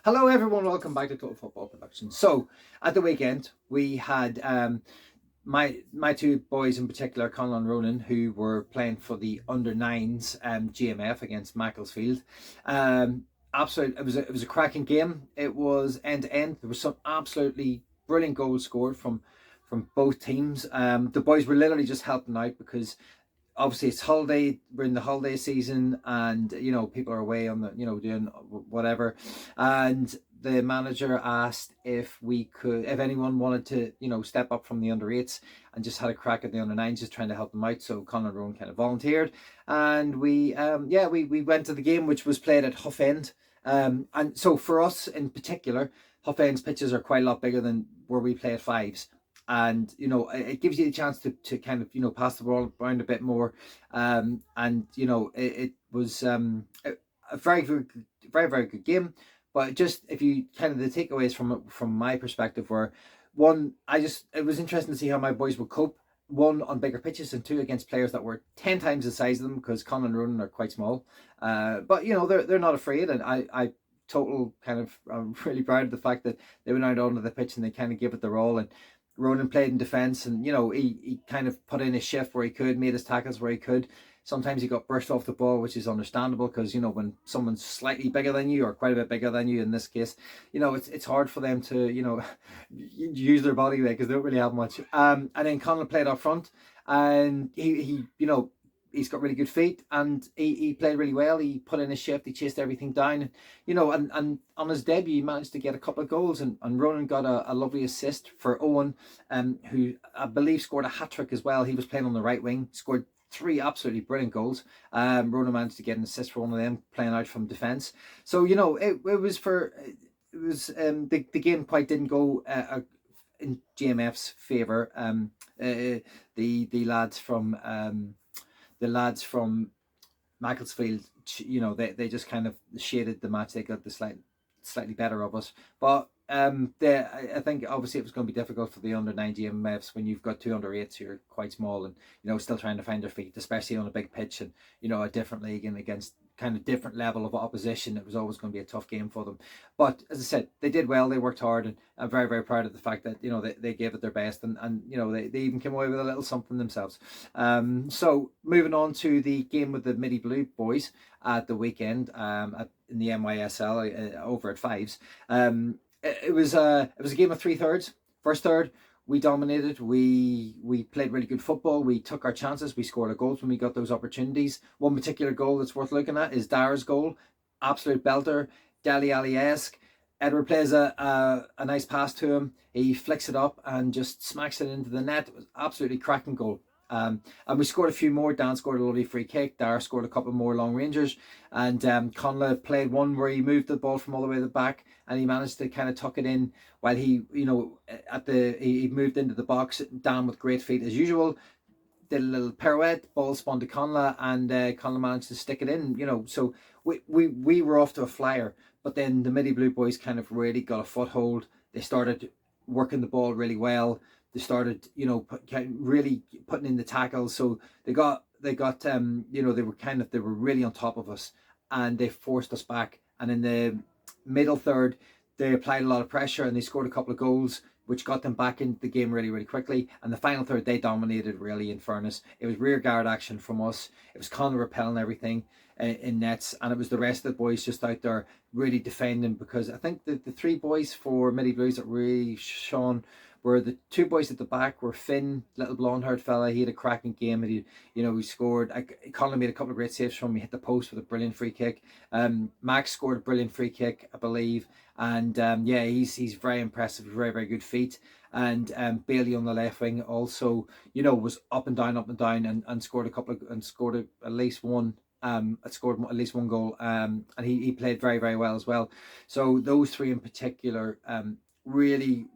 Hello, everyone. Welcome back to Total Football Production. So, at the weekend, we had my two boys in particular, Conor and Ronan, who were playing for the under nines GMF against Macclesfield. It was a cracking game. It was end to end. There was some absolutely brilliant goals scored from both teams. The boys were literally just helping out because obviously it's holiday, we're in the holiday season, and people are away on the doing whatever. And the manager asked if anyone wanted to step up from the under eights and just had a crack at the under nines, just trying to help them out. So Conor Rowan kind of volunteered, and we went to the game, which was played at Hough End. And so for us in particular, Hough End's pitches are quite a lot bigger than where we play at fives, and it gives you the chance to kind of pass the ball around a bit more. And it was a very good game. But just if you kind of the takeaways from my perspective were, one, it was interesting to see how my boys would cope, one on bigger pitches, and two against players that were 10 times the size of them, because Conor and Ronan are quite small. But they're not afraid, and I total kind of I'm really proud of the fact that they went out onto the pitch and they kind of gave it their all. And Ronan played in defence, and he kind of put in his shift where he could, made his tackles where he could. Sometimes he got brushed off the ball, which is understandable because when someone's slightly bigger than you, or quite a bit bigger than you in this case, it's hard for them to use their body weight because they don't really have much. And then Conor played up front, and he's got really good feet, and he played really well. He put in his shift, he chased everything down, and on his debut he managed to get a couple of goals, and Ronan got a lovely assist for Owen, who I believe scored a hat-trick as well. He was playing on the right wing, scored three absolutely brilliant goals. Ronan managed to get an assist for one of them, playing out from defence. So the game quite didn't go in GMF's favour. The lads from Macclesfield, they just kind of shaded the match. They got the slightly better of us. But I think obviously it was going to be difficult for the under 9 GMFs when you've got two under 8s who are quite small and still trying to find their feet, especially on a big pitch and a different league and against kind of different level of opposition. It was always going to be a tough game for them. But as I said, they did well. They worked hard, and I'm very, very proud of the fact that they gave it their best, and they even came away with a little something themselves. So moving on to the game with the Middy Blue boys at the weekend, in the MYSL, over at fives. It was a game of three thirds. First third, we dominated. We played really good football. We took our chances. We scored our goals when we got those opportunities. One particular goal that's worth looking at is Dara's goal, absolute belter, Deli Ali-esque. Edward plays a nice pass to him. He flicks it up and just smacks it into the net. It was absolutely cracking goal. And we scored a few more. Dan scored a lovely free kick. Dara scored a couple more long rangers. And Conla played one where he moved the ball from all the way to the back, and he managed to kind of tuck it in while he moved into the box. Dan with great feet as usual did a little pirouette, ball spun to Conla, and Conla managed to stick it in. So we were off to a flyer, but then the Middy Blue boys kind of really got a foothold. They started working the ball really well. They started, really putting in the tackles. So they got they were really on top of us, and they forced us back. And in the middle third, they applied a lot of pressure and they scored a couple of goals, which got them back into the game really, really quickly. And the final third, they dominated, really, in fairness. It was rear guard action from us. It was Conor repelling everything in nets. And it was the rest of the boys just out there really defending, because I think the three boys for Middy Blues that really shone were the two boys at the back were Finn, little blonde-haired fella. He had a cracking game. And he scored. Conor made a couple of great saves from him. He hit the post with a brilliant free kick. Max scored a brilliant free kick, I believe. And he's very impressive, very, very good feet. And Bailey on the left wing also, was up and down, and scored at least one. Scored at least one goal. And he played very, very well as well. So those three in particular really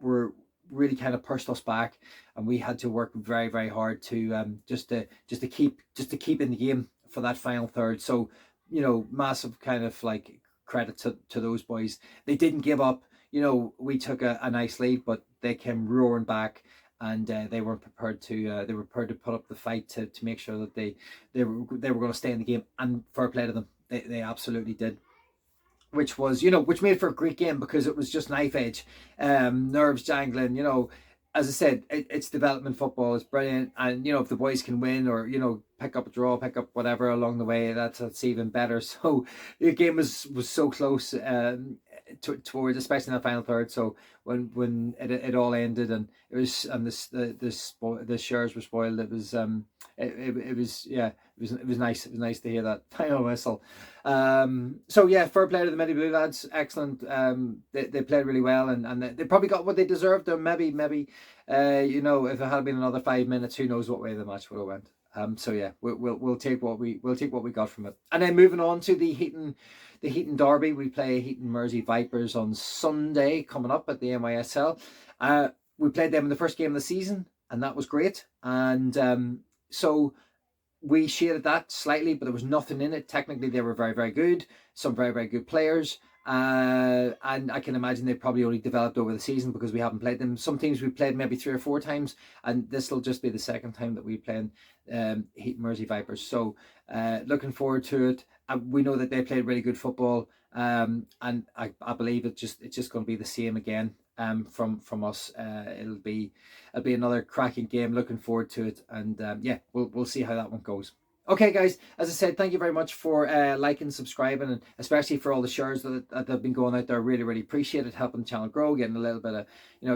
kind of pushed us back, and we had to work very, very hard to just to keep in the game for that final third. So massive kind of like credit to those boys. They didn't give up. We took a nice lead, but they came roaring back, and they were prepared to put up the fight to make sure that they were going to stay in the game. And fair play to them, they absolutely did. which was, which made for a great game because it was just knife edge, nerves jangling, as I said, it's development football. It's brilliant. And, if the boys can win or, pick up a draw, pick up whatever along the way, that's even better. So the game was so close towards, especially in the final third. So when it all ended and it was, and the shares were spoiled, it was, it was, yeah, it was nice. It was nice to hear that final whistle. So yeah, fair play to the Middy Blue Lads. Excellent. They played really well, and they probably got what they deserved. Or maybe if it had been another 5 minutes, who knows what way the match would have went. So yeah, we'll take what we got from it. And then moving on to the Heaton derby, we play Heaton Mersey Vipers on Sunday coming up at the MYSL. We played them in the first game of the season, and that was great. And so we shaded that slightly, but there was nothing in it. Technically, they were very, very good. Some very, very good players. And I can imagine they probably only developed over the season because we haven't played them. Some teams we played maybe 3 or 4 times, and this will just be the second time that we played Heaton Mersey Vipers. So looking forward to it. We know that they played really good football, and I believe it's just going to be the same again. From us, it'll be another cracking game. Looking forward to it, and yeah, we'll see how that one goes. Okay, guys, as I said, thank you very much for liking, subscribing, and especially for all the shares that have been going out there. Really, really appreciate it, helping the channel grow, getting a little bit of,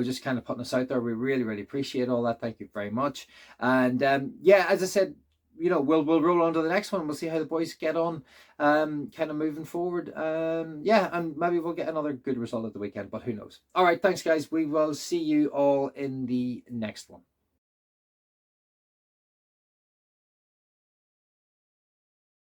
just kind of putting us out there. We really, really appreciate all that. Thank you very much. And yeah, as I said, we'll roll on to the next one. We'll see how the boys get on, kind of moving forward. Yeah, and maybe we'll get another good result at the weekend, but who knows. All right, thanks, guys. We will see you all in the next one.